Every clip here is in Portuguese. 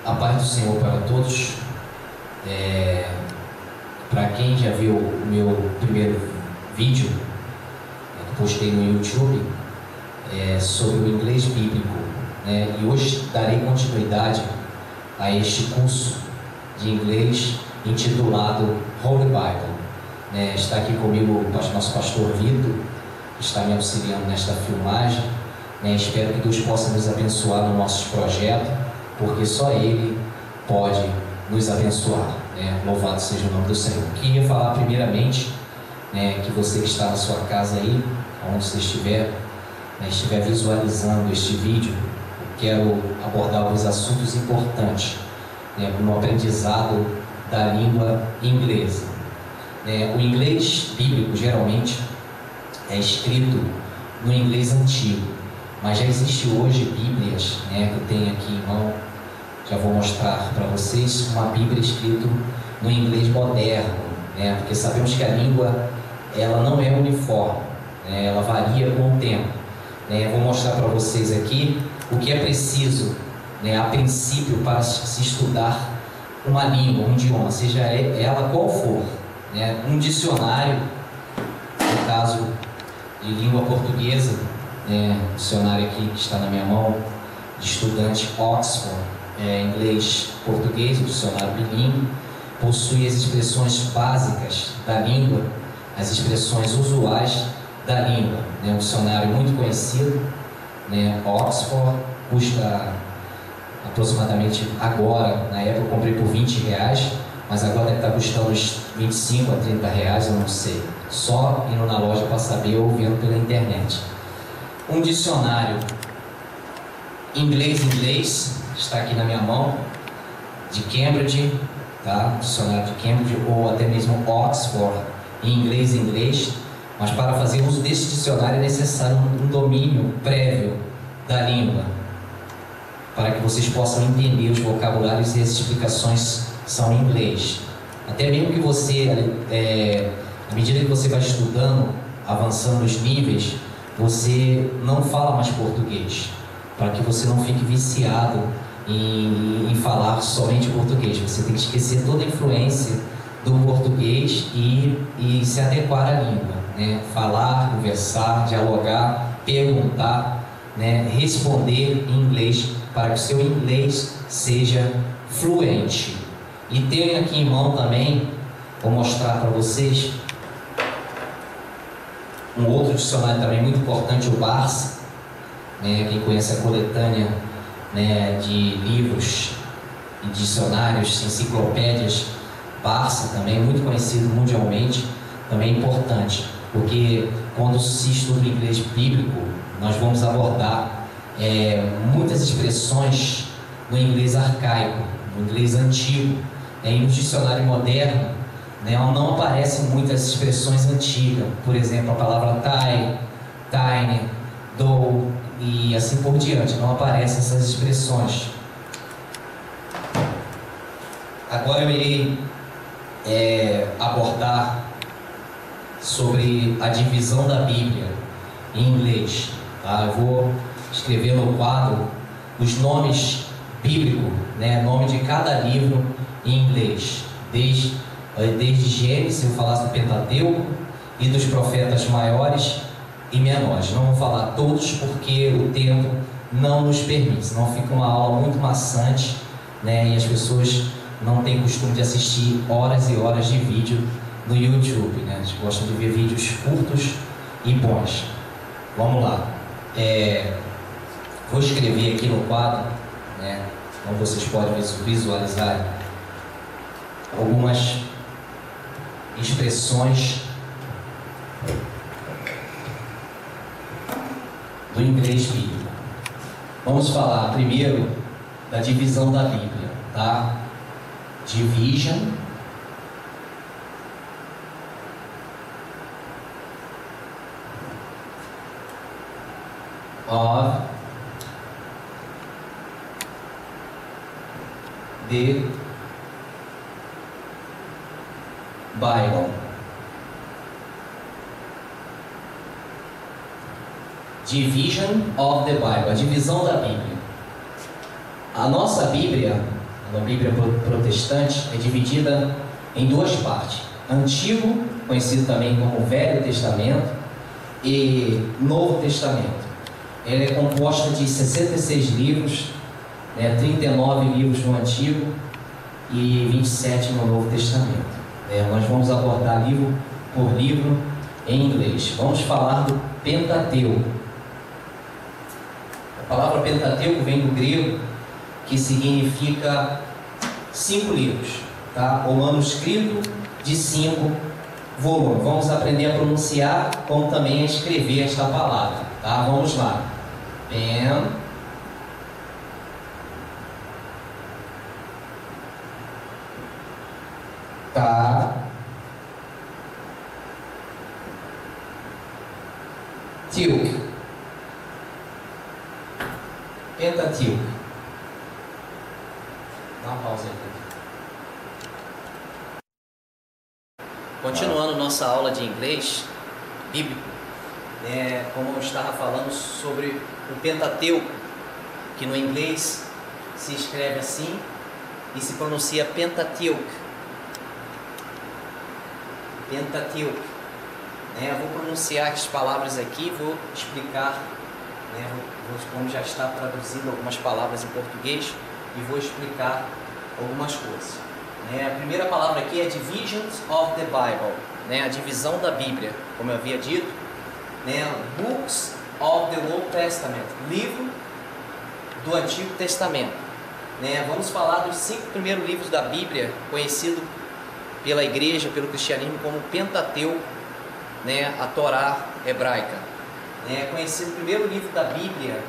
A paz do Senhor para todos. Para quem já viu o meu primeiro vídeo que postei no YouTube sobre o inglês bíblico, e hoje darei continuidade a este curso de inglês intitulado Holy Bible. Está aqui comigo o nosso pastor Vitor, que está me auxiliando nesta filmagem. Espero que Deus possa nos abençoar no nosso projeto, porque só Ele pode nos abençoar. Louvado seja o nome do Senhor. Queria falar primeiramente que você que está na sua casa aí, onde você estiver visualizando este vídeo, eu quero abordar alguns assuntos importantes no aprendizado da língua inglesa. O inglês bíblico geralmente é escrito no inglês antigo, mas já existe hoje bíblias, que eu tenho aqui em mão, já vou mostrar para vocês, uma bíblia escrita no inglês moderno, porque sabemos que a língua ela não é uniforme, ela varia com o tempo. Vou mostrar para vocês aqui o que é preciso, a princípio, para se estudar uma língua, um idioma, seja ela qual for. Um dicionário, no caso de língua portuguesa, o dicionário aqui que está na minha mão, de estudante Oxford, inglês português, o dicionário bilíngue, possui as expressões básicas da língua, as expressões usuais da língua. Um dicionário muito conhecido, Oxford, custa aproximadamente, agora, na época eu comprei por R$20, mas agora deve estar custando uns R$25 a R$30, eu não sei. Só indo na loja para saber ou vendo pela internet. Um dicionário inglês está aqui na minha mão, de Cambridge, tá? Dicionário de Cambridge, ou até mesmo Oxford, em inglês, mas para fazer uso desse dicionário é necessário um domínio prévio da língua, para que vocês possam entender os vocabulários e as explicações são em inglês. Até mesmo que você, à medida que você vai estudando, avançando os níveis, você não fala mais português, para que você não fique viciado em falar somente português. Você tem que esquecer toda a influência do português e se adequar à língua, falar, conversar, dialogar, perguntar, responder em inglês, para que o seu inglês seja fluente. E tenho aqui em mão também, vou mostrar para vocês, um outro dicionário também muito importante, o Barça, quem conhece a coletânea de livros e dicionários, enciclopédias, Barça também, muito conhecido mundialmente, também importante, porque quando se estuda o inglês bíblico, nós vamos abordar muitas expressões no inglês arcaico, no inglês antigo. E no dicionário moderno, não aparecem muitas expressões antigas, por exemplo, a palavra tie, tiny, do e assim por diante, não aparecem essas expressões. Agora eu irei abordar sobre a divisão da Bíblia em inglês. Eu vou escrever no quadro os nomes bíblicos, nome de cada livro em inglês, desde Gênesis, eu falasse do Pentateuco e dos profetas maiores e menores. Não vou falar todos porque o tempo não nos permite, senão fica uma aula muito maçante, e as pessoas não têm costume de assistir horas e horas de vídeo no YouTube, Eles gostam de ver vídeos curtos e bons. Vamos lá. Vou escrever aqui no quadro, como vocês podem visualizar, algumas expressões do inglês bíblico. Vamos falar primeiro da divisão da Bíblia, tá? Division of the Bible. Division of the Bible, a divisão da Bíblia. A nossa Bíblia, uma Bíblia protestante, é dividida em duas partes: Antigo, conhecido também como Velho Testamento, e Novo Testamento. Ela é composta de 66 livros, 39 livros no Antigo e 27 no Novo Testamento. Nós vamos abordar livro por livro em inglês. Vamos falar do Pentateuco. A palavra Pentateuco vem do grego, que significa 5 livros, tá? O manuscrito de 5 volumes. Vamos aprender a pronunciar, como também a escrever esta palavra, tá? Vamos lá. Pentateuco. Dá uma pausa aí. Continuando nossa aula de inglês bíblico, como eu estava falando sobre o Pentateuco, que no inglês se escreve assim e se pronuncia Pentateuch. Pentateuch. Vou pronunciar as palavras aqui, vou explicar, como já está traduzindo algumas palavras em português, e vou explicar algumas coisas. A primeira palavra aqui é Divisions of the Bible, a divisão da Bíblia, como eu havia dito, Books of the Old Testament, livro do Antigo Testamento. Vamos falar dos 5 primeiros livros da Bíblia, conhecido pela igreja, pelo cristianismo como Pentateuco, a Torá hebraica. Conhecido o primeiro livro da Bíblia,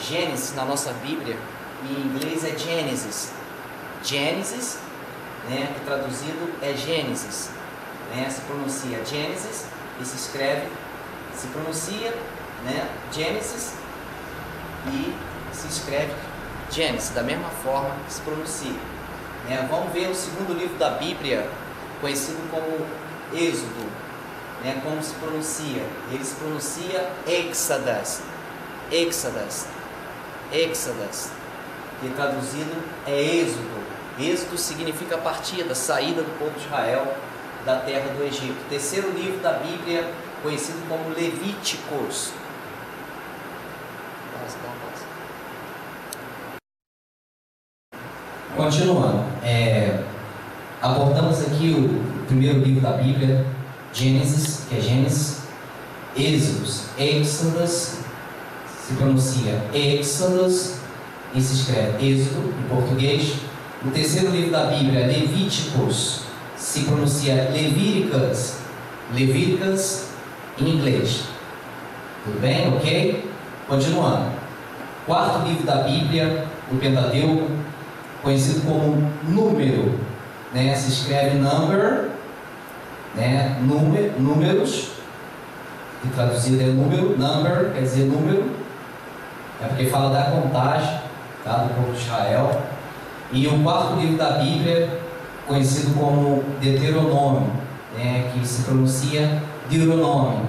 Gênesis, na nossa Bíblia, em inglês é Genesis. Genesis, que traduzido é Gênesis, se pronuncia Genesis e se escreve, se pronuncia, Genesis e se escreve Gênesis, da mesma forma que se pronuncia. Vamos ver o segundo livro da Bíblia, conhecido como Êxodo, como se pronuncia. Ele se pronuncia Exodus, Exodus, Exodus, que traduzido é Êxodo. Êxodo significa partida, saída do povo de Israel da terra do Egito. Terceiro livro da Bíblia, conhecido como Levíticos. Continuando, abordamos aqui o primeiro livro da Bíblia, Gênesis, que é Gênesis, Êxodos, Exodus, se pronuncia Exodus e se escreve Êxodo em português. O terceiro livro da Bíblia, Levíticos, se pronuncia Levíticas, Levíticas em inglês. Tudo bem? Ok? Continuando. Quarto livro da Bíblia, o Pentateuco, conhecido como Número, se escreve Number, números, que traduzido é número, Number quer dizer número, porque fala da contagem, tá, do povo de Israel. E o quarto livro da Bíblia, conhecido como Deuteronômio, que se pronuncia Deuteronômio,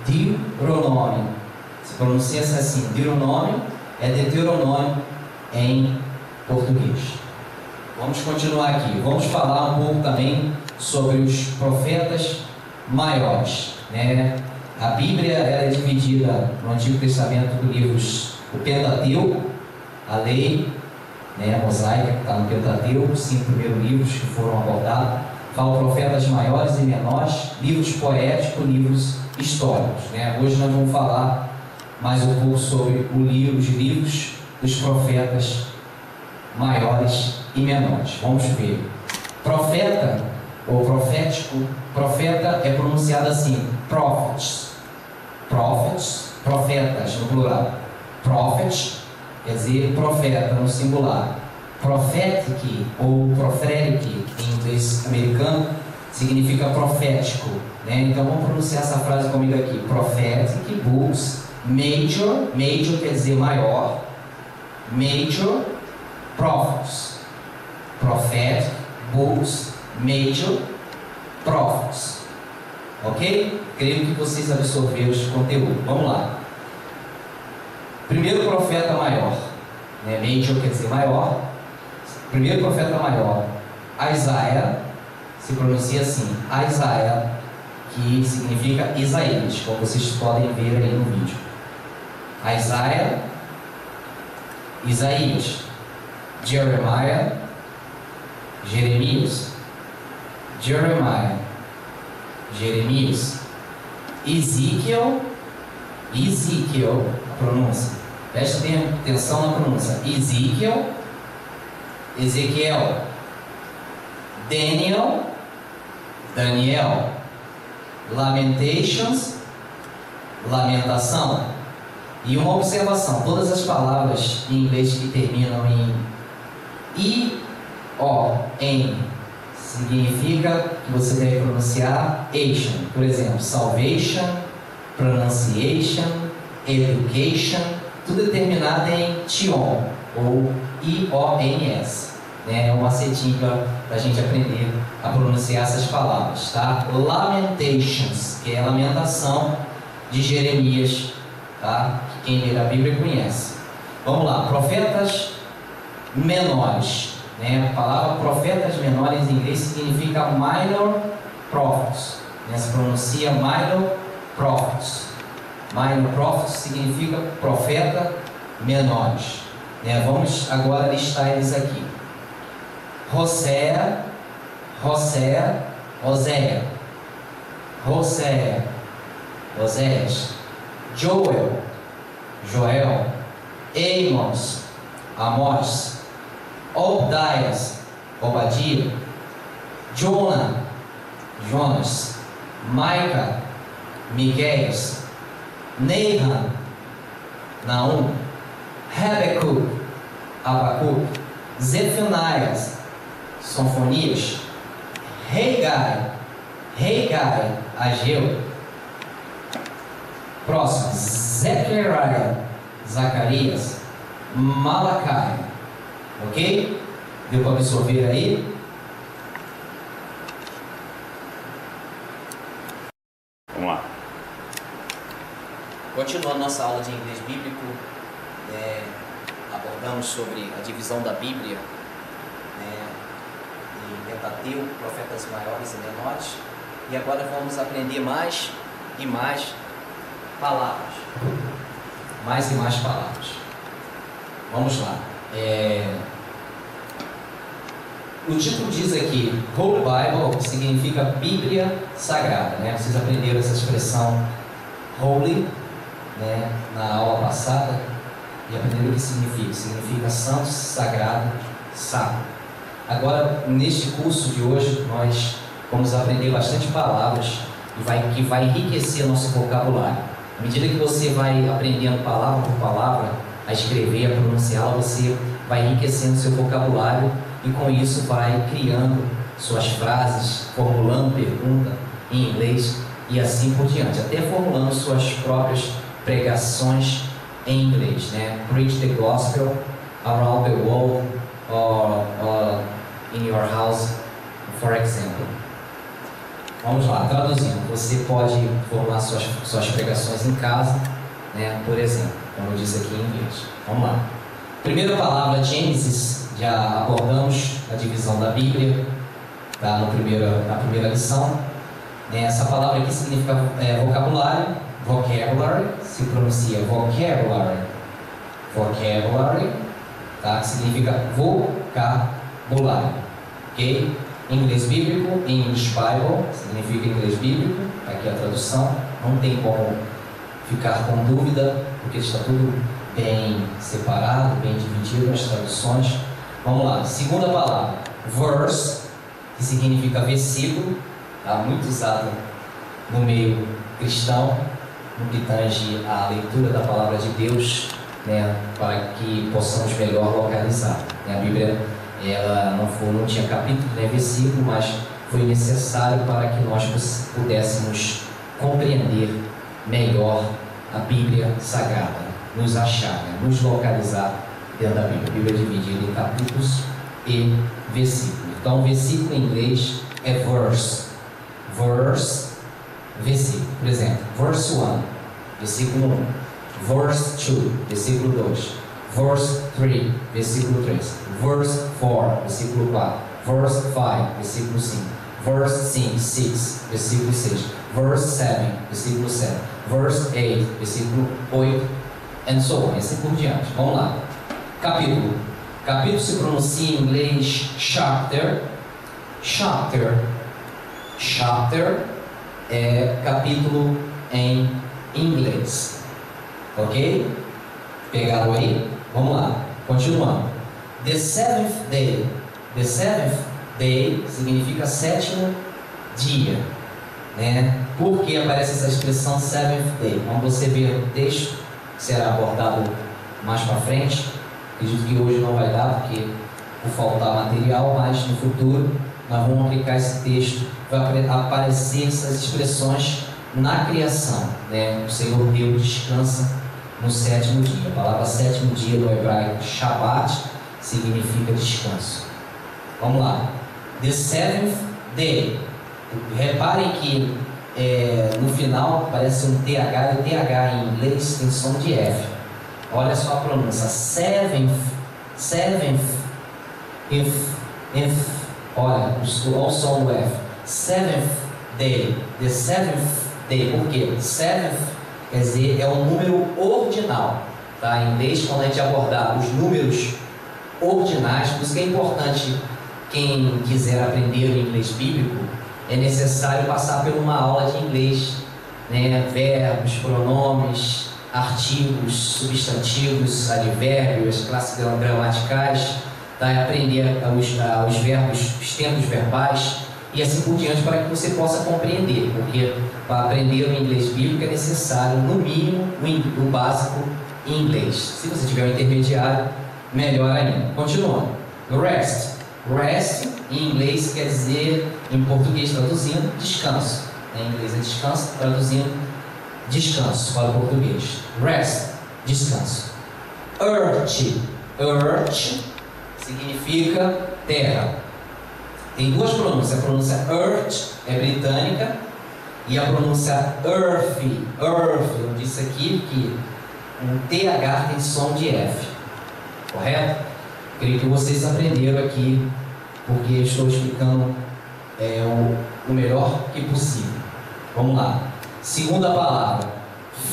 Deuteronômio, se pronuncia assim, Deuteronômio é Deuteronômio em português. Vamos continuar aqui. Vamos falar um pouco também sobre os profetas maiores. A Bíblia ela é dividida no Antigo Testamento por livros, o Pentateuco, a lei, mosaica, que está no Pentateuco, os 5 primeiros livros que foram abordados. Fala profetas maiores e menores, livros poéticos, livros históricos. Hoje nós vamos falar mais um pouco sobre os livros dos profetas maiores e menores. Vamos ver. Profeta ou profético, profeta é pronunciado assim, prophets, prophets, profetas no plural. Prophet quer dizer profeta no singular. Prophetic ou prophetic em inglês americano significa profético, Então vamos pronunciar essa frase comigo aqui. Prophetic books, major, major quer dizer maior, major prophets, prophetic books, major prophets. Ok? Creio que vocês absorveram esse conteúdo. Vamos lá. Primeiro profeta maior, major quer dizer maior, primeiro profeta maior, Isaiah, se pronuncia assim, Isaiah, que significa Isaías, como vocês podem ver aí no vídeo. Isaiah, Isaías, Jeremiah, Jeremias, Jeremiah, Jeremias, Ezequiel, Ezequiel, a pronúncia, preste atenção na pronúncia, Ezequiel, Ezequiel, Daniel, Daniel, Lamentations, lamentação. E uma observação, todas as palavras em inglês que terminam em I-O-N significa que você deve pronunciar Asian. Por exemplo, salvation, pronunciation, education, tudo é terminado em tion ou I-O-N-S. É um macetinho para a gente aprender a pronunciar essas palavras, tá? Lamentations, que é a lamentação de Jeremias, tá? Que quem lê a Bíblia conhece. Vamos lá, profetas menores, né? A palavra profetas menores em inglês significa minor prophets, né? Se pronuncia minor prophets. Minor prophets significa profeta menores, né? Vamos agora listar eles aqui. Hosea, Hosea, Oséia, Hosea, Oséias, Joel, Joel, Amos, Amós, Obadias, Obadia, Jonah, Jonas, Maica, Miqueias, Nahum, Naum, Habacuc, Abacuc, Zefanias, Sofonias, Haggai, Ageu. Próximo, Zacarias, Malachi. Ok? Deu para absorver aí? Vamos lá. Continuando nossa aula de inglês bíblico, abordamos sobre a divisão da Bíblia, em Pentateuco, profetas maiores e menores, e agora vamos aprender mais e mais palavras. Mais e mais palavras. Vamos lá. O título diz aqui, Holy Bible significa Bíblia Sagrada, né? Vocês aprenderam essa expressão Holy, né, na aula passada, e aprenderam o que significa. Significa santo, sagrado, sacro. Agora, neste curso de hoje, nós vamos aprender bastante palavras que vai enriquecer nosso vocabulário. À medida que você vai aprendendo palavra por palavra, a escrever, a pronunciá-la, você vai enriquecendo seu vocabulário e com isso vai criando suas frases, formulando pergunta em inglês e assim por diante, até formulando suas próprias pregações em inglês, né? Preach the gospel around the world or in your house, for example. Vamos lá, traduzindo. Você pode formular suas pregações em casa, né? Por exemplo, como eu disse aqui em inglês. Vamos lá. Primeira palavra, Gênesis, já abordamos a divisão da Bíblia, tá? Na primeira lição. Essa palavra aqui significa vocabulário, vocabulary, se pronuncia vocabulary, tá? Que significa vocabulário, ok? Inglês bíblico, English Bible, significa inglês bíblico, aqui a tradução, não tem como ficar com dúvida, porque está tudo bem separado, bem dividido nas traduções. Vamos lá, segunda palavra, verse, que significa versículo, tá? Muito usado no meio cristão, no que tange a leitura da palavra de Deus, né, para que possamos melhor localizar. A Bíblia ela não tinha capítulo nem versículo, mas foi necessário para que nós pudéssemos compreender melhor a Bíblia Sagrada, nos achar, né, nos localizar dentro da Bíblia. A Bíblia é dividida em capítulos e versículos. Então, versículo em inglês é verse. Verse, versículo. Por exemplo, verse 1, versículo 1. Verse 2, versículo 2. Verse 3, versículo 3. Verse 4, versículo 4. Verse 5, versículo 5. Verse 6, versículo 6. Verse 7, versículo 7. Verse 8, versículo 8. And so on, assim por diante. Vamos lá. Capítulo. Capítulo se pronuncia em inglês chapter. Chapter. Chapter é capítulo em inglês. Ok? Pegaram aí? Vamos lá. Continuando. The seventh day. The seventh day significa sétimo dia, né? Por que aparece essa expressão seventh day? Quando você ver o texto, será abordado mais para frente. Acredito que hoje não vai dar, porque por faltar material, mas no futuro nós vamos aplicar esse texto. Vai aparecer essas expressões na criação, né? O Senhor Deus descansa no sétimo dia. A palavra sétimo dia no hebraico Shabbat significa descanso. Vamos lá. The seventh day. Reparem que no final parece um TH, e o TH em inglês tem som de F. Olha só a pronúncia. Seventh. If. Olha o som do F. Seventh day. The seventh day. Por quê? Seventh quer dizer, é um número ordinal. Tá? Em inglês, quando a gente abordar os números ordinais, por isso que é importante, quem quiser aprender o inglês bíblico, é necessário passar por uma aula de inglês, né? Verbos, pronomes, artigos, substantivos, advérbios, classes gramaticais, tá? Aprender os verbos, os tempos verbais e assim por diante, para que você possa compreender, porque para aprender o inglês bíblico é necessário, no mínimo, o básico em inglês. Se você tiver um intermediário, melhor ainda. Continuando. Rest. Rest em inglês quer dizer, em português traduzindo, descanso. Em inglês é descanso, traduzindo descanso para o português. Rest, descanso. Earth. Earth significa terra. Tem duas pronúncias. A pronúncia earth é britânica e a pronúncia earthy. Earth, eu disse aqui que um TH tem som de F. Correto? Creio que vocês aprenderam aqui, porque estou explicando o melhor que possível. Vamos lá. Segunda palavra,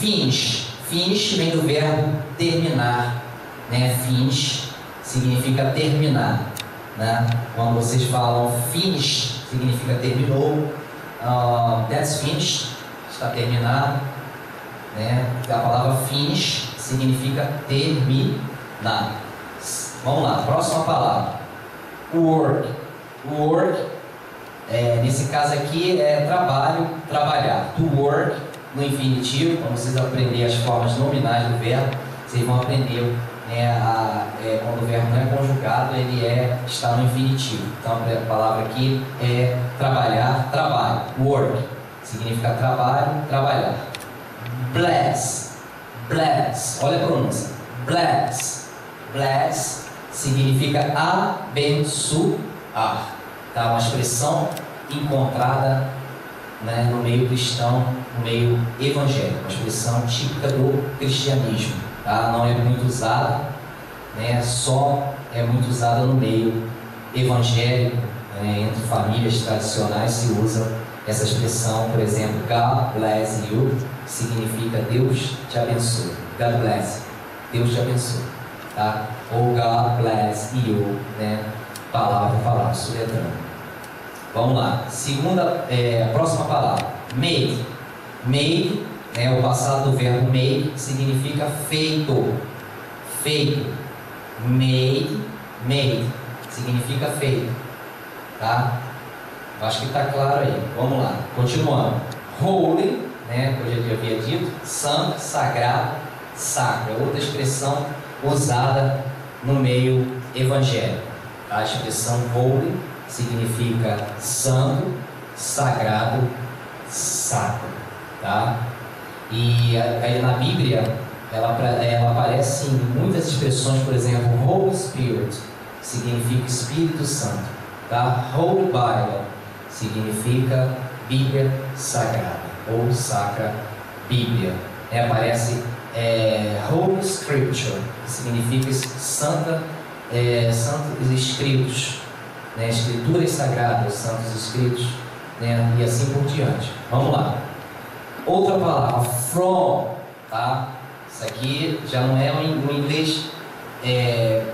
finish. Finish vem do verbo terminar, né? Finish significa terminar, né? Quando vocês falam finish, significa terminou. That's finished, está terminado, né? A palavra finish significa terminar. Vamos lá, próxima palavra. Work. Work, nesse caso aqui, é trabalho, trabalhar. To work, no infinitivo. Quando vocês aprenderem as formas nominais do verbo, vocês vão aprender, quando o verbo não é conjugado, ele está no infinitivo. Então a palavra aqui é trabalhar, trabalho. Work significa trabalho, trabalhar. Bless. Bless, olha a pronúncia. Bless. Bless significa abençoar. Tá? Uma expressão encontrada, né, no meio cristão, no meio evangélico. Uma expressão típica do cristianismo. Tá? Não é muito usada, né, só é muito usada no meio evangélico, né, entre famílias tradicionais se usa essa expressão. Por exemplo, God bless you significa Deus te abençoe. God bless, Deus te abençoe. Tá? Ou God bless you, né? Palavra por palavra, soletrando. Vamos lá. Próxima palavra, made. Made, né? O passado do verbo made significa feito. Feito. Made significa feito. Tá? Acho que está claro aí. Vamos lá. Continuando. Holy, né? Que eu já havia dito, santo, sagrado, sacro. É outra expressão usada no meio evangélico. A expressão holy significa santo, sagrado, sacro. Tá? E aí na Bíblia ela aparece em muitas expressões. Por exemplo, Holy Spirit significa Espírito Santo. Tá? Holy Bible significa Bíblia Sagrada ou Sacra Bíblia. Aparece Holy Scripture, que significa santos escritos, né? Escrituras sagradas, santos escritos, né? E assim por diante. Vamos lá. Outra palavra, from, tá? Isso aqui já não é um inglês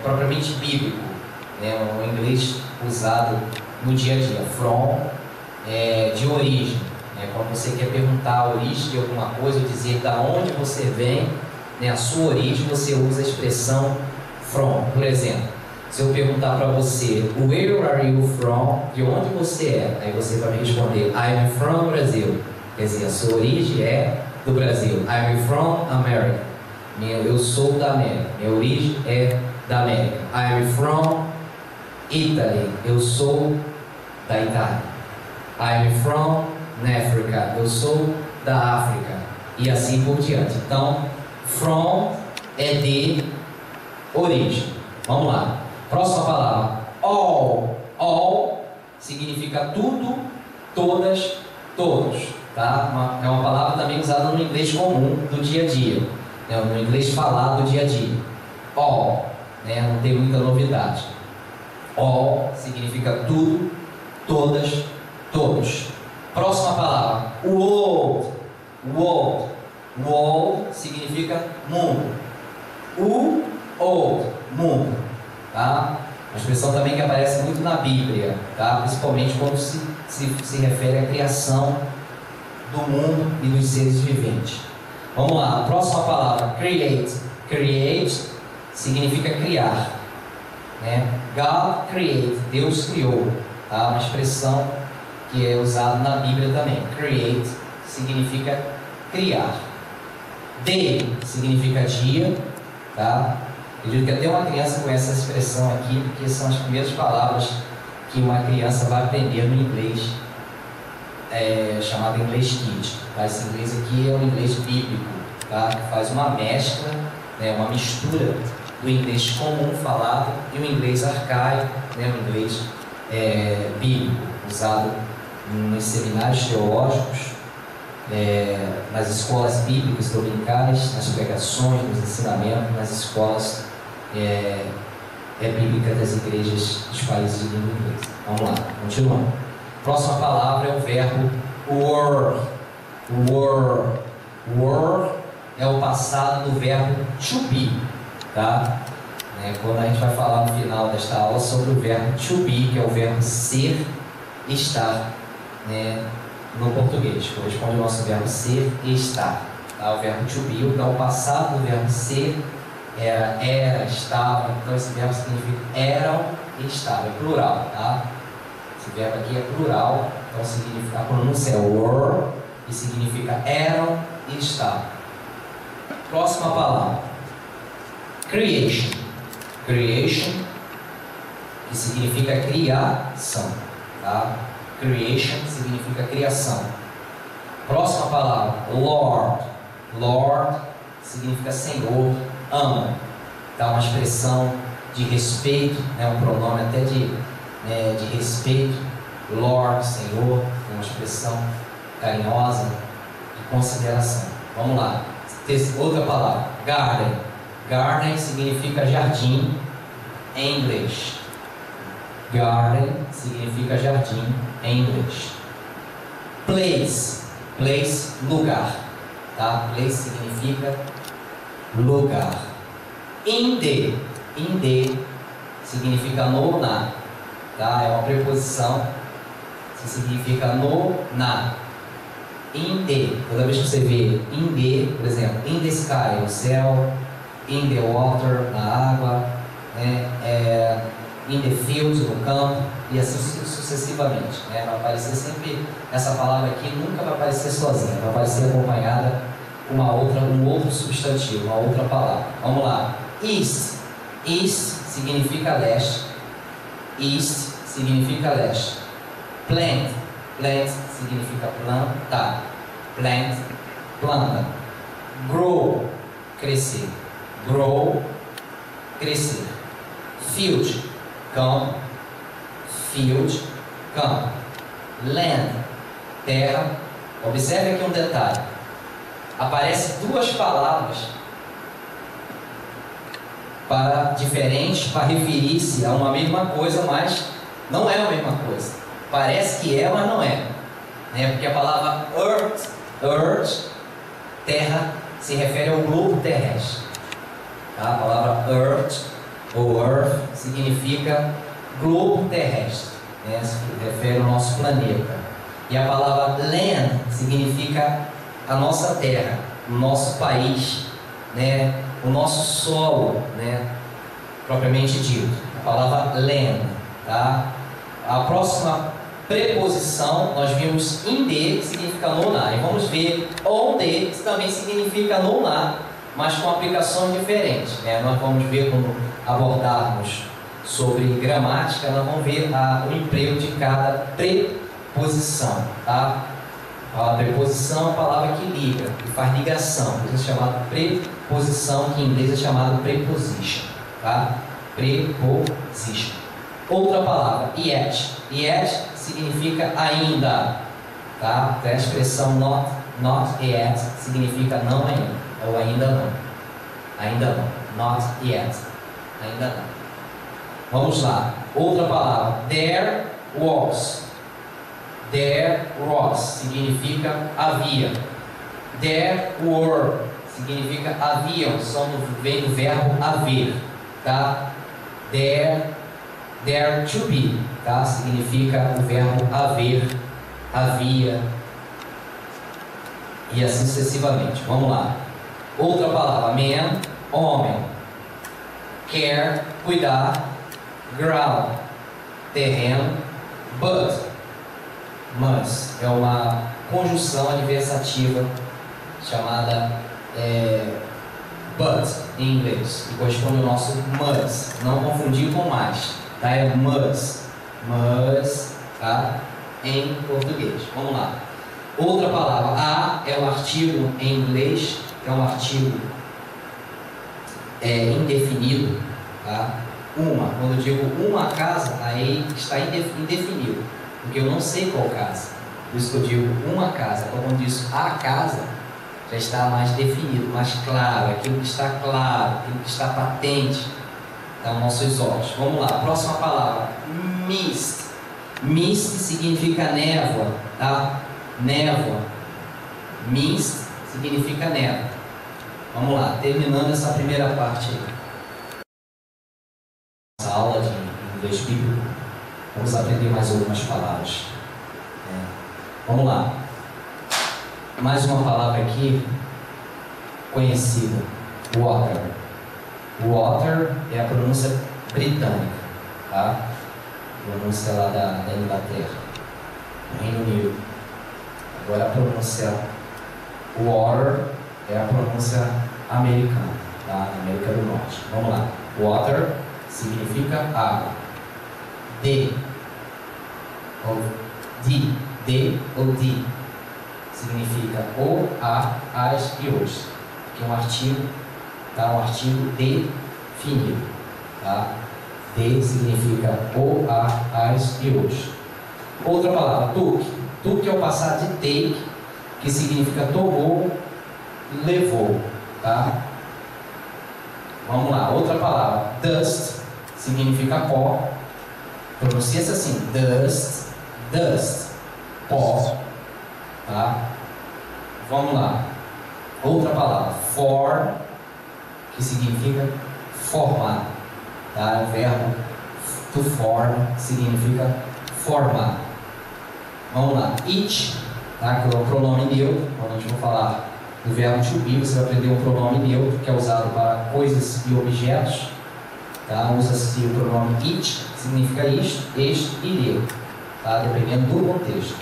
propriamente bíblico, né? Um inglês usado no dia a dia. From de origem, né? Quando você quer perguntar a origem de alguma coisa, ou dizer da onde você vem, né? A sua origem, você usa a expressão from. Por exemplo, se eu perguntar para você, where are you from? De onde você é? Aí você vai me responder, I'm from Brazil. Quer dizer, a sua origem é do Brasil. I'm from America. Eu sou da América. Minha origem é da América. I'm from Italy. Eu sou da Itália. I'm from Africa. Eu sou da África. E assim por diante. Então, from é de origem. Vamos lá. Próxima palavra. All. All significa tudo, todas, todos. Tá? É uma palavra também usada no inglês comum do dia a dia, né? No inglês falado do dia a dia. All, né? Não tem muita novidade. All significa tudo, todas, todos. Próxima palavra. World. World. World significa mundo. World, mundo. Tá? Uma expressão também que aparece muito na Bíblia, tá? Principalmente quando se refere à criação do mundo e dos seres viventes. Vamos lá, a próxima palavra, create. Create significa criar, né? God create, Deus criou, tá? Uma expressão que é usada na Bíblia também. Create significa criar. Day significa dia, tá? Eu digo que até uma criança conhece essa expressão aqui, porque são as primeiras palavras que uma criança vai aprender no inglês, chamado inglês kid. Tá? Esse inglês aqui é um inglês bíblico, tá? Que faz uma mescla, né? Uma mistura do inglês comum falado e o inglês arcaico, né? O inglês bíblico, usado nos seminários teológicos, nas escolas bíblicas dominicais, nas pregações, nos ensinamentos, nas escolas bíblicas das igrejas dos países de língua inglesa. Vamos lá, continuando. Próxima palavra é o verbo were. Were. Were é o passado do verbo to be, tá? Quando a gente vai falar no final desta aula sobre o verbo to be, que é o verbo ser, estar, né? No português, corresponde ao nosso verbo ser e estar, tá? O verbo to be é o passado do verbo ser, era, estava. Então esse verbo significa eram e estavam, é plural, tá? Esse verbo aqui é plural, então significa, a pronúncia é were e significa eram e estavam. Próxima palavra, creation. Creation, que significa criação, tá? Creation significa criação. Próxima palavra, Lord. Lord significa Senhor, ama. Dá uma expressão de respeito, né? Um pronome até de respeito. Lord, Senhor, é uma expressão carinhosa de consideração. Vamos lá. Outra palavra, garden. Garden significa jardim em inglês. Garden significa jardim em inglês. Place. Place, lugar, tá? Place significa lugar. In the significa no, na, tá? É uma preposição que significa no, na. In the, toda vez que você vê in the, por exemplo, in the sky, no céu, in the water, na água, né? In the field, no campo, e assim sucessivamente, né? Vai aparecer sempre, essa palavra aqui nunca vai aparecer sozinha, vai aparecer acompanhada com um outro substantivo, uma outra palavra. Vamos lá. East. East significa leste. East significa leste. Plant. Plant significa plantar. Plant, planta. Grow, crescer. Grow, crescer. Field, campo. Field, campo. Land, terra. Observe aqui um detalhe. Aparecem duas palavras para diferente, para referir-se a uma mesma coisa, mas não é a mesma coisa. Parece que é, mas não é. Porque a palavra earth, terra, se refere ao globo terrestre. Tá? A palavra earth ou earth significa globo terrestre, se refere ao nosso planeta. E a palavra land significa a nossa terra, o nosso país, o nosso solo, propriamente dito. A palavra land. Tá? A próxima preposição, nós vimos in de, que significa no na. E vamos ver on de, que também significa no na, mas com aplicações diferentes. Nós vamos ver como abordarmos sobre gramática, nós vamos ver o emprego de cada preposição. Tá? A preposição é a palavra que liga, que faz ligação. Isso é chamado preposição, que em inglês é chamado preposition. Tá? Preposition. Outra palavra, yet. Yet significa ainda. Tá? A expressão not yet significa não ainda, ou ainda não. Ainda não. Not yet. Ainda não. Vamos lá. Outra palavra, there was. There was significa havia. There were significa haviam, vem do verbo haver. Tá? There to be, tá? Significa o verbo haver, havia, e assim sucessivamente. Vamos lá. Outra palavra, man, homem. Care, cuidar. Ground, terreno. But, mas, é uma conjunção adversativa chamada but em inglês, e corresponde ao nosso must. Não confundir com mais. Tá? É must, tá? Em português. Vamos lá. Outra palavra, a é um artigo em inglês, é um artigo indefinido. Tá? Quando eu digo uma casa, aí está indefinido, porque eu não sei qual casa. Por isso que eu digo uma casa. Quando eu digo a casa, já está mais definido, mais claro, aquilo que está claro, aquilo que está patente aos nossos olhos. Vamos lá, próxima palavra, mist. Mist significa névoa, tá? Névoa. Mist significa névoa. Vamos lá, terminando essa primeira parte aí. Essa aula de inglês bíblico, vamos aprender mais algumas palavras. Vamos lá. Mais uma palavra aqui, conhecida, water. Water é a pronúncia britânica, tá? Pronúncia lá da Inglaterra, do Reino Unido. Agora a pronúncia water é a pronúncia americana, tá? América do Norte. Vamos lá. Water significa água. De ou de significa o, a, as e os, que é um artigo, tá? Um artigo definido, tá? De significa o, a, as e os. Outra palavra, took. Took é o passado de take, que significa tomou, levou, tá? Vamos lá, outra palavra, dust, significa pó. Pronuncia-se assim, dust, pó, tá? Vamos lá. Outra palavra, form, que significa formar, tá? O verbo to form significa formar. Vamos lá. It, tá? Que é o pronome neutro. Quando a gente for falar do verbo to be, você vai aprender um pronome neutro que é usado para coisas e objetos. Tá? Usa-se o pronome it, que significa isto, este e ele, tá? Dependendo do contexto.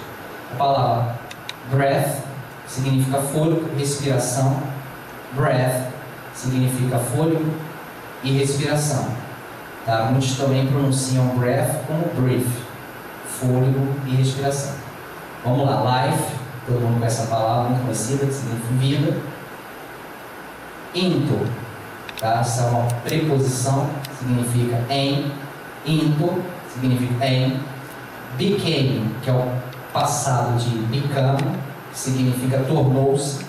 A palavra breath significa fôlego, respiração. Breath significa fôlego e respiração. Tá? Muitos também pronunciam breath como breath, fôlego e respiração. Vamos lá, life, todo mundo conhece essa palavra muito conhecida, que significa vida. Into, tá? Essa é uma preposição, significa em. Into significa em. Became, que é o passado de become, que significa tornou-se.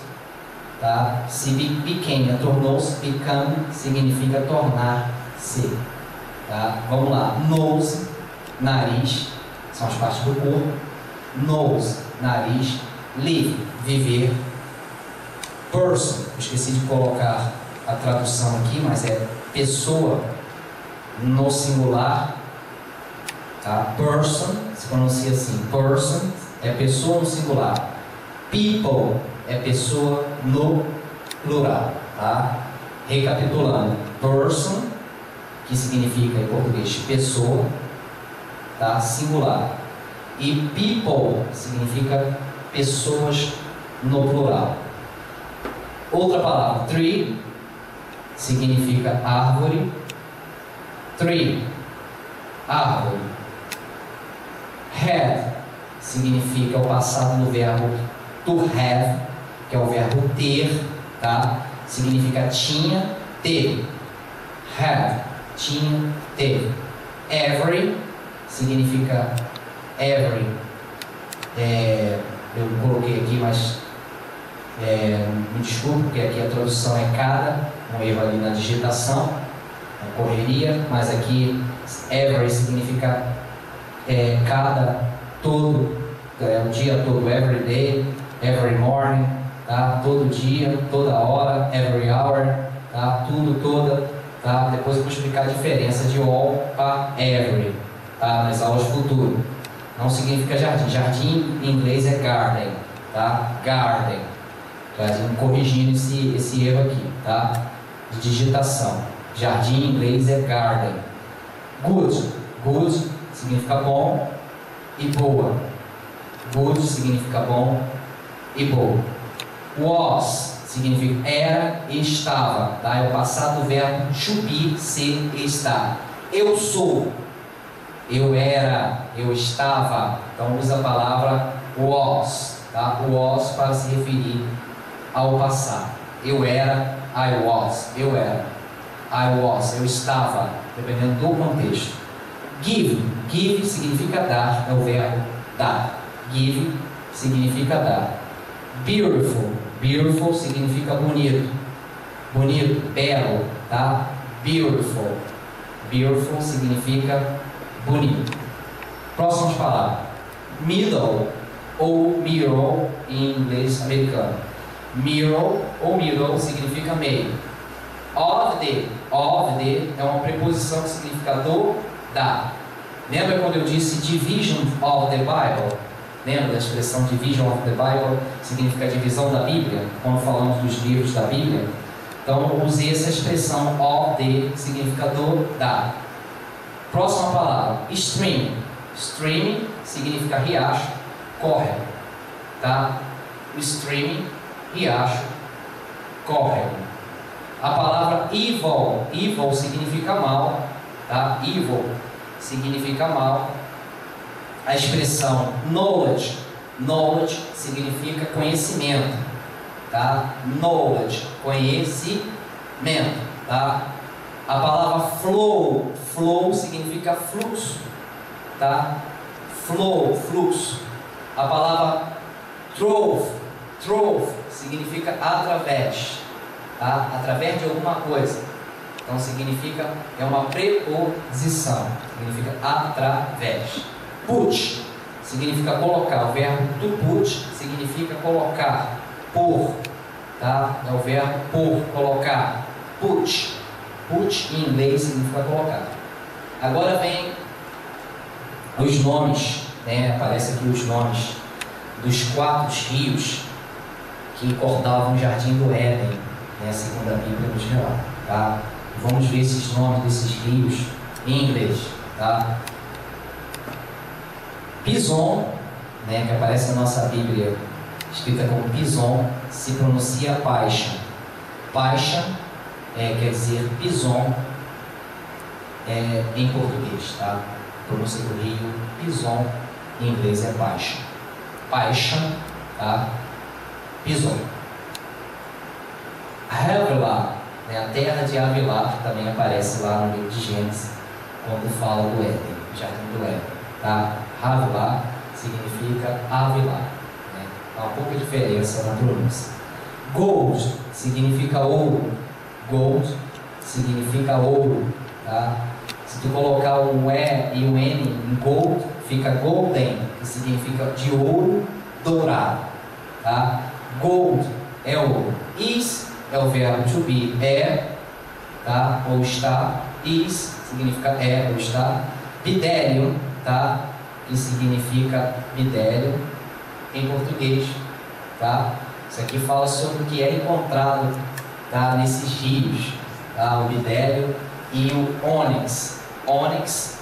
tá? Se became, tornou-se, become significa tornar-se, tá? Vamos lá, nose, nariz, são as partes do corpo. Nose, nariz. Live, viver. Person, eu esqueci de colocar a tradução aqui, mas é pessoa no singular, tá? Person, se pronuncia assim, person é pessoa no singular. People é pessoa no plural, tá? Recapitulando, person, que significa em português pessoa, tá? Singular. E people significa pessoas no plural. Outra palavra, tree, significa árvore. Tree, árvore. Have significa o passado do verbo to have, que é o verbo ter, tá? Significa tinha, teve. Have, tinha, teve. Every significa every. Eu coloquei aqui, mas me desculpe, porque aqui a tradução é cada, um erro ali na digitação, na correria, mas aqui every significa cada, todo, o dia todo, every day, every morning, tá? Todo dia, toda hora, every hour, tá? Tudo, toda, tá? Depois eu vou explicar a diferença de all para every, tá? Nas aulas futuras. Não significa jardim. Jardim em inglês é garden, tá? Garden. Corrigindo esse erro aqui, tá? De digitação. Jardim em inglês é garden. Good. Good significa bom e boa. Good significa bom e boa. Was significa era e estava, tá? É o passado do verbo to be, ser e estar. Eu sou. Eu era, eu estava. Então usa a palavra was, tá? Was para se referir ao passado. Eu era, I was. Eu era, I was. Eu estava, dependendo do contexto. Give. Give significa dar, é o verbo dar. Give significa dar. Beautiful. Beautiful significa bonito. Bonito, belo, tá? Beautiful. Beautiful significa bonito. Próximas palavras. Middle ou middle em inglês americano. Middle ou middle significa meio. Of the é uma preposição que significa do, da. Lembra quando eu disse division of the Bible? Lembra da expressão division of the Bible? Significa divisão da Bíblia, quando falamos dos livros da Bíblia. Então eu usei essa expressão of the, que significa do, da. Próxima palavra, stream. Stream significa riacho, córrego, tá? Stream, riacho, córrego. A palavra evil. Evil significa mal, tá? Evil significa mal. A expressão knowledge. Knowledge significa conhecimento, tá? Knowledge, conhecimento, tá? A palavra flow. Flow significa fluxo, tá? Flow, fluxo. A palavra trough. Trough significa através, tá? Através de alguma coisa. Então significa, é uma preposição, significa através. Put significa colocar. O verbo to put significa colocar, pôr, tá? É o verbo pôr, colocar. Put. Put em inglês significa colocar. Agora vem os nomes, né? Aparece aqui os nomes dos 4 rios que cortavam o jardim do Éden, né? Segundo a Bíblia nos relata, tá? Vamos ver esses nomes desses rios em inglês, tá? Pison, né? Que aparece na nossa Bíblia escrita como Pison, se pronuncia Paixão. Paixão quer dizer Pison em português, tá? A pronúncia do rio Pison em inglês é Paixão. Paixão, tá? Pison. Havilah, né? A terra de Havilah, que também aparece lá no livro de Gênesis, quando fala do Éden, jardim do Éden, tá? Havilah significa Havilah, né? Há uma pouca diferença na pronúncia. Gold significa ouro. Gold significa ouro, tá? Se tu colocar um E e um N em gold, fica golden, que significa de ouro dourado, tá? Gold é ouro. Is é o verbo to be, é, tá? Ou está. Is significa é ou está. Bdellium, tá? Que significa bdellium em português, tá? Isso aqui fala sobre o que é encontrado, tá? Nesses rios, tá? O bdellium e o ônix. Ônix,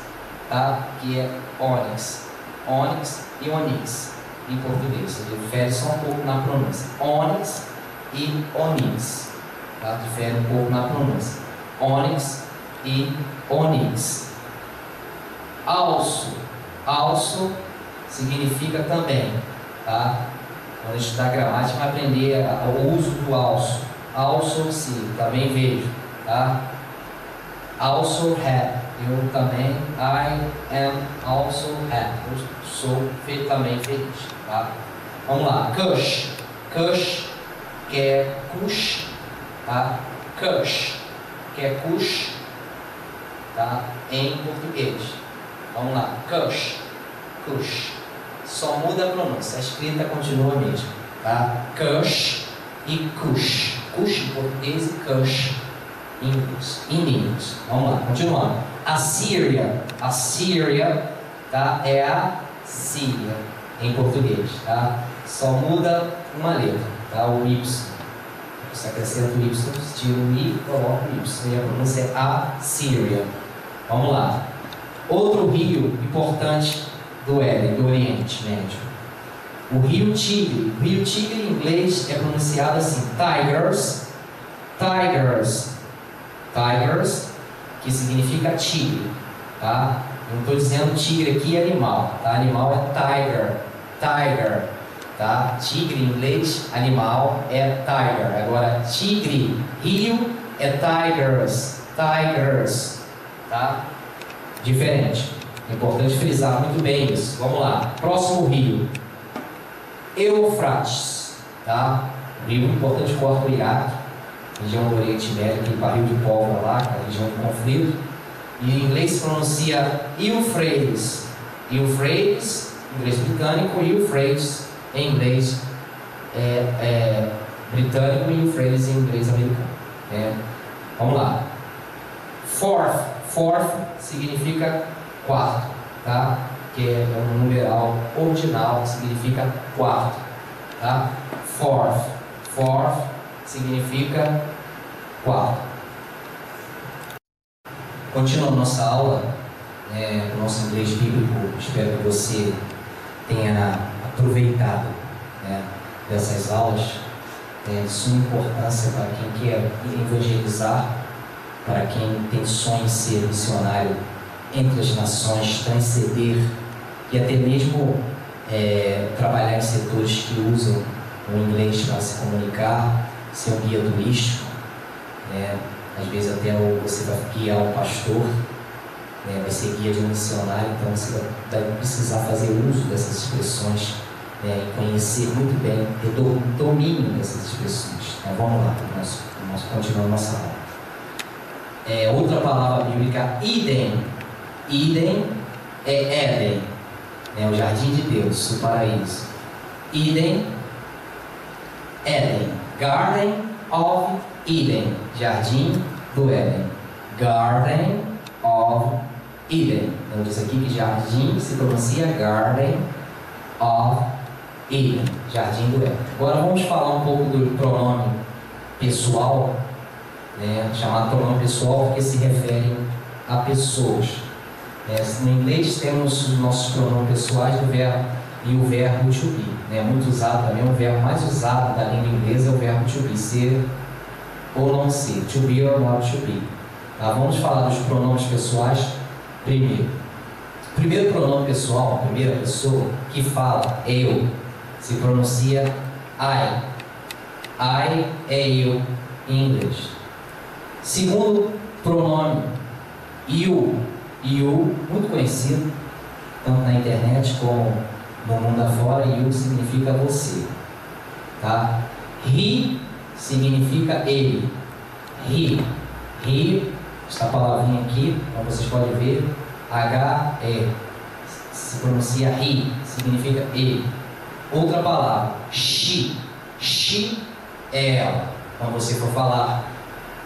tá? Que é ônix. Ônix e onix em português. Ele difere só um pouco na pronúncia. Ônix e onix, tá? Difere um pouco na pronúncia. Ônix e onix. Also. Also significa também, tá? Quando a gente estudar gramática, vai aprender o uso do also. Also se, também vejo, tá? Also have. Eu também, I am also happy. Eu sou também feliz, tá? Vamos lá, kush. Kush, que é kush, tá? Kush, que é kush, tá? Em português. Vamos lá, kush. Kush. Só muda a pronúncia, a escrita continua a mesma, tá? Kush e kush. Kush em português e kush em inglês. Vamos lá, continuando. Assíria. Assíria, tá? É a Síria em português, tá? Só muda uma letra, tá? O Y. Você acrescenta o Y, tira o I, coloca o Y. E a pronúncia é Assíria. Vamos lá. Outro rio importante do Oriente Médio. O rio Tigre. O rio Tigre em inglês é pronunciado assim: Tigers. Tigers. Tigers, que significa tigre, tá? Não estou dizendo tigre aqui animal, tá? Animal é tiger, tiger, tá? Tigre em inglês, animal é tiger. Agora, tigre, rio é tigers, tigers, tá? Diferente. É importante frisar muito bem isso. Vamos lá. Próximo rio. Eufrates, tá? O rio importante corta o Iraque, região do Oriente Médio, aquele barril de pólvora lá, que é a região do conflito. E em inglês se pronuncia Euphrates. Euphrates, em inglês britânico, e Euphrates em inglês britânico e Euphrates em inglês americano. Vamos lá. Fourth. Fourth significa quarto, tá? Que é um numeral ordinal, que significa quarto, tá? Fourth. Fourth significa quarto. Continuando nossa aula, o nosso inglês bíblico, espero que você tenha aproveitado, dessas aulas. De suma importância para quem quer evangelizar, para quem tem sonho em ser missionário entre as nações, transcender e até mesmo trabalhar em setores que usam o inglês para se comunicar, ser um guia turístico, às vezes até você vai guiar um pastor, vai ser guia de um missionário, então você vai precisar fazer uso dessas expressões, e conhecer muito bem, ter domínio dessas expressões. Então vamos lá, nós continuamos nossa aula. Outra palavra bíblica, Eden. Eden é Éden, o jardim de Deus, o paraíso. Eden, Éden, Garden of Eden, jardim do Éden. Garden of Eden. Então diz aqui que jardim se pronuncia Garden of Eden, jardim do Éden. Agora vamos falar um pouco do pronome pessoal, chamado pronome pessoal porque se refere a pessoas. No inglês temos os nossos pronomes pessoais do verbo e o verbo to be, muito usado também. O verbo mais usado da língua inglesa é o verbo to be, ser ou não ser, to be or not to be. Tá? Vamos falar dos pronomes pessoais primeiro. O primeiro pronome pessoal, a primeira pessoa que fala eu, se pronuncia I. I é eu em inglês. Segundo pronome, you. You, muito conhecido, tanto na internet como no mundo afora. You significa você, tá? He significa ele. He. He, esta palavrinha aqui, como vocês podem ver, H-E, se pronuncia he, significa ele. Outra palavra, she. She é ela. Quando você for falar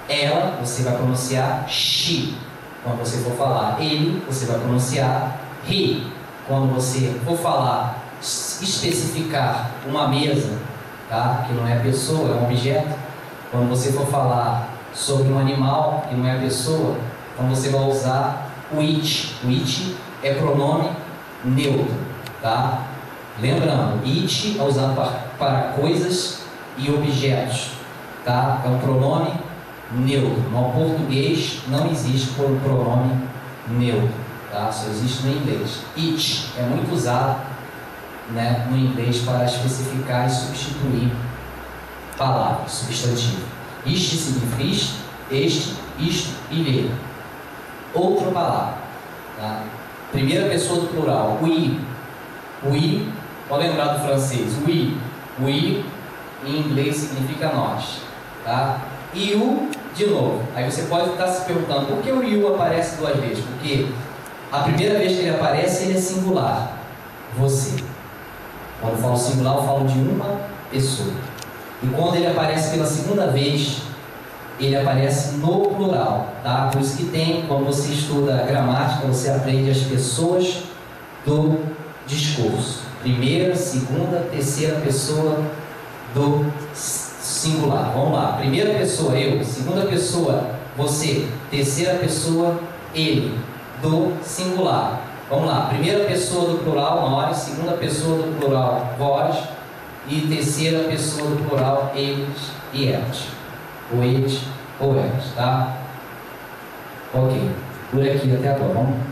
ela, você vai pronunciar she. Quando você for falar ele, você vai pronunciar he. Quando você for falar, especificar uma mesa, tá? Que não é pessoa, é um objeto. Quando você for falar sobre um animal que não é pessoa, então você vai usar o it. O it é pronome neutro, tá? Lembrando, it é usado para coisas e objetos, tá? É um pronome neutro. No português não existe por um pronome neutro, tá? Só existe no inglês. It é muito usado, né, no inglês para especificar e substituir palavras, substantivo. Este significa isto, e ler. Outra palavra, tá? Primeira pessoa do plural, we. We, pode lembrar do francês, we. We em inglês significa nós, tá? You, de novo. Aí você pode estar se perguntando por que o you aparece duas vezes? Porque a primeira vez que ele aparece, ele é singular, você. Quando eu falo singular, eu falo de uma pessoa. E quando ele aparece pela segunda vez, ele aparece no plural, tá? Por isso que tem, quando você estuda gramática, você aprende as pessoas do discurso. Primeira, segunda, terceira pessoa do singular. Vamos lá. Primeira pessoa, eu. Segunda pessoa, você. Terceira pessoa, ele. Do singular. Vamos lá. Primeira pessoa do plural, nós. Segunda pessoa do plural, vós. E terceira pessoa do plural, eles e elas. Ou eles ou elas, tá? Ok. Por aqui até agora. Vamos